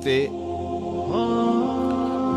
حضرت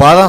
12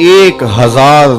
1000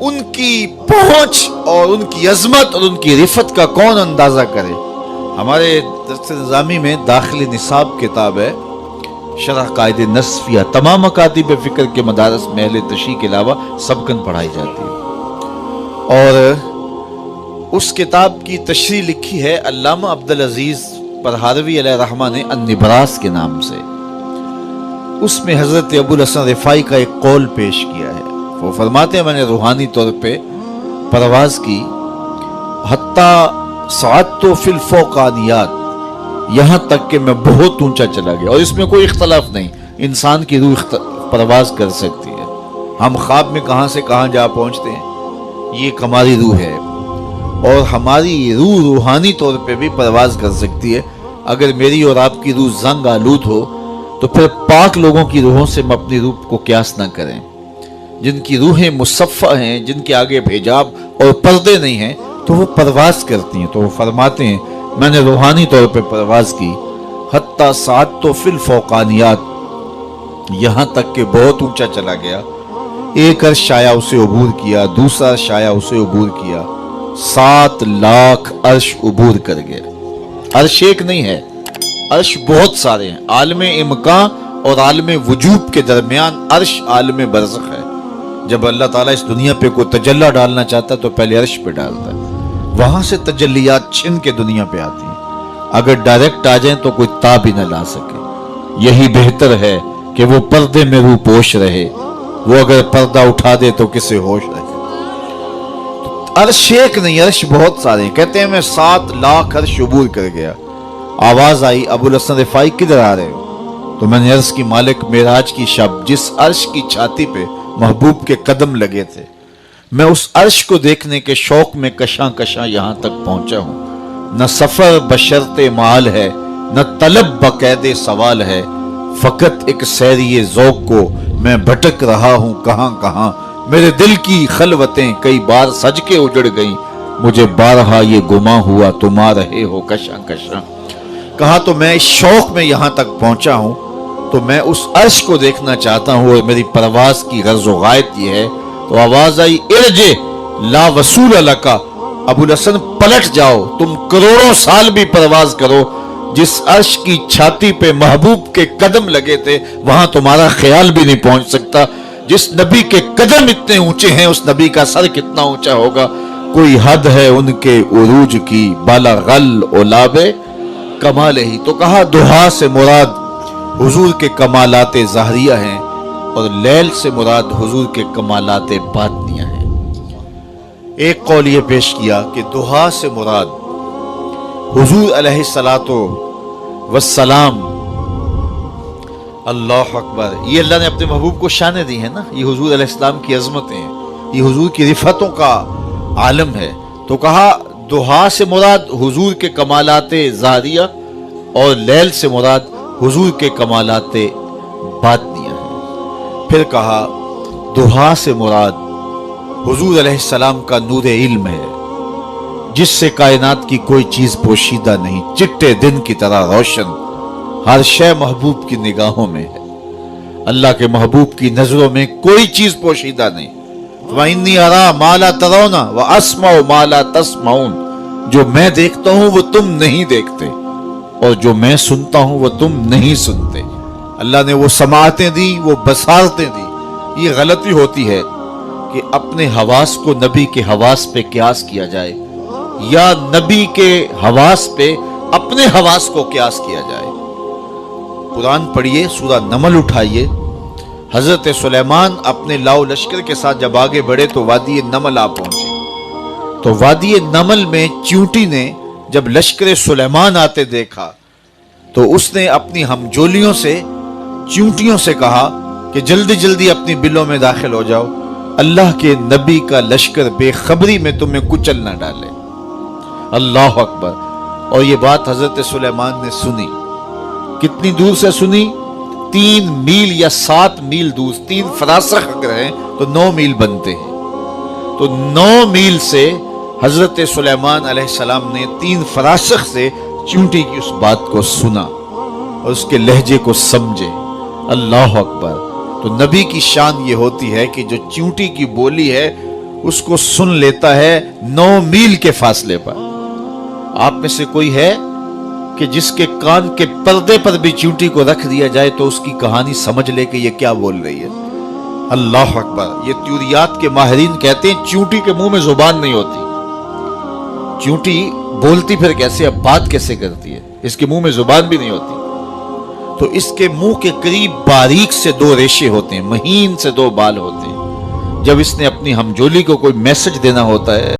ان کی پہنچ اور ان کی عظمت اور ان کی رفت کا کون اندازہ کرے. ہمارے درس نظامی میں داخلی نصاب کتاب ہے شرح قائد نصفیہ. تمام مکاتب فکر کے مدارس میں اہل تشیع کے علاوہ سبکن پڑھائی جاتی ہے. اور اس کتاب کی تشریح لکھی ہے علامہ عبدالعزیز پرہاروی علیہ رحمہ نے النبراس کے نام سے. اس میں حضرت ابو الحسن رفاعی کا ایک قول پیش کیا ہے. وہ فرماتے ہیں میں نے روحانی طور پہ پرواز کی حتیٰ صعدت فی الفوقانیات، یہاں تک کہ میں بہت اونچا چلا گیا. اور اس میں کوئی اختلاف نہیں، انسان کی روح پرواز کر سکتی ہے. ہم خواب میں کہاں سے کہاں جا پہنچتے ہیں، یہ ہماری روح ہے. اور ہماری روح روحانی طور پہ بھی پرواز کر سکتی ہے. اگر میری اور آپ کی روح زنگ آلود ہو تو پھر پاک لوگوں کی روحوں سے ہم اپنی روح کو قیاس نہ کریں. جن کی روحیں مصفہ ہیں، جن کے آگے حجاب اور پردے نہیں ہیں، تو وہ پرواز کرتی ہیں. تو وہ فرماتے ہیں میں نے روحانی طور پہ پرواز کی حتیٰ صعدت فی الفوقانیات، یہاں تک کہ بہت اونچا چلا گیا. ایک عرش آیا اسے عبور کیا، دوسرا عرش آیا اسے عبور کیا، 7 لاکھ عرش عبور کر گئے. عرش ایک نہیں ہے، عرش بہت سارے ہیں. عالم امکان اور عالم وجوب کے درمیان عرش عالم برزخ ہے. جب اللہ تعالیٰ اس دنیا پہ کوئی تجلی ڈالنا چاہتا ہے تو پہلے عرش پہ ڈالتا ہے، وہاں سے تجلیات چھن کے دنیا پہ آتی ہیں. اگر ڈائریکٹ آ جائیں تو کوئی تاب ہی نہ لا سکے. یہی بہتر ہے کہ وہ پردے میں روح پوش رہے. وہ اگر پردہ اٹھا دے تو کسے ہوش رہے. عرش ایک نہیں، عرش بہت سارے ہیں. کہتے ہیں میں 7 لاکھ عرش عبور کر گیا. آواز آئی ابو الحسن رفاعی کدھر آ رہے ہو؟ تو میں نے عرش کی مالک معراج کی شب جس عرش کی چھاتی پہ محبوب کے قدم لگے تھے، میں اس عرش کو دیکھنے کے شوق میں کشاں کشاں یہاں تک پہنچا ہوں. نہ سفر بشرط مال ہے، نہ طلب بقید سوال ہے، فقط ایک سیری ذوق کو میں بھٹک رہا ہوں کہاں کہاں. میرے دل کی خلوتیں کئی بار سج کے اجڑ گئیں، مجھے بارہا یہ گماں ہوا تم آ رہے ہو کشاں کشاں. کہا تو میں اس شوق میں یہاں تک پہنچا ہوں تو میں اس عرش کو دیکھنا چاہتا ہوں اور میری پرواز کی غرض و غایت یہ ہے. تو آواز آئی ارجع لا وصول لکا، ابو الحسن پلٹ جاؤ، تم کروڑوں سال بھی پرواز کرو، جس عرش کی چھاتی پہ محبوب کے قدم لگے تھے وہاں تمہارا خیال بھی نہیں پہنچ سکتا. جس نبی کے قدم اتنے اونچے ہیں اس نبی کا سر کتنا اونچا ہوگا. کوئی حد ہے ان کے عروج کی، بالا غل اولاب کمال ہی. تو کہا دہا سے مراد حضور کے کمالات ظاہریہ ہیں اور لیل سے مراد حضور کے کمالات باطنیہ ہیں. ایک قول یہ پیش کیا کہ دہا سے مراد حضور علیہ الصلاۃ والسلام. اللہ اکبر، یہ اللہ نے اپنے محبوب کو شانیں دی ہیں نا. یہ حضور علیہ السلام کی عظمتیں ہیں، یہ حضور کی رفتوں کا عالم ہے. تو کہا دہا سے مراد حضور کے کمالات ظاہریہ اور لیل سے مراد حضور کے کمالات باطنیہ ہیں. پھر کہا دہا سے مراد حضور علیہ السلام کا نور علم ہے جس سے کائنات کی کوئی چیز پوشیدہ نہیں، چٹے دن کی طرح روشن، ہر شے محبوب کی نگاہوں میں ہے. اللہ کے محبوب کی نظروں میں کوئی چیز پوشیدہ نہیں. وَإِنِّي أَرَىٰ مَا لَا تَرَوْنَ وَأَسْمَعُ مَا لَا تَسْمَعُونَ، جو میں دیکھتا ہوں وہ تم نہیں دیکھتے اور جو میں سنتا ہوں وہ تم نہیں سنتے. اللہ نے وہ سماعتیں دی، وہ بصارتیں دی. یہ غلطی ہوتی ہے کہ اپنے حواس کو نبی کے حواس پہ قیاس کیا جائے یا نبی کے حواس پہ اپنے حواس کو قیاس کیا جائے. قرآن پڑھیے، سورہ نمل اٹھائیے. حضرت سلیمان اپنے لاؤ لشکر کے ساتھ جب آگے بڑھے تو وادی نمل آ پہنچے. تو وادی نمل میں چیونٹی نے جب لشکر سلیمان آتے دیکھا تو اس نے اپنی ہمجولیوں سے چیونٹیوں سے کہا کہ جلدی جلدی اپنی بلوں میں داخل ہو جاؤ، اللہ کے نبی کا لشکر بے خبری میں تمہیں کچل نہ ڈالے. اللہ اکبر. اور یہ بات حضرت سلیمان نے سنی. کتنی دور سے سنی؟ 3 میل یا 7 میل دور. 3 فراسخ اگر ہیں تو 9 میل بنتے ہیں. تو 9 میل سے حضرت سلیمان علیہ السلام نے 3 فراسخ سے چونٹی کی اس بات کو سنا اور اس کے لہجے کو سمجھے. اللہ اکبر. تو نبی کی شان یہ ہوتی ہے کہ جو چونٹی کی بولی ہے اس کو سن لیتا ہے 9 میل کے فاصلے پر۔ آپ میں سے کوئی ہے کہ جس کے کان کے پردے پر بھی چیونٹی کو رکھ دیا جائے تو اس کی کہانی سمجھ لے کہ یہ کیا بول رہی ہے؟ اللہ اکبر! یہ تیوریات کے ماہرین کہتے ہیں چیونٹی کے منہ میں زبان نہیں ہوتی۔ چیونٹی بولتی پھر کیسے، اب بات کیسے کرتی ہے؟ اس کے منہ میں زبان بھی نہیں ہوتی۔ تو اس کے منہ کے قریب باریک سے 2 ریشے ہوتے ہیں، مہین سے 2 بال ہوتے ہیں۔ جب اس نے اپنی ہمجولی کو کوئی میسج دینا ہوتا ہے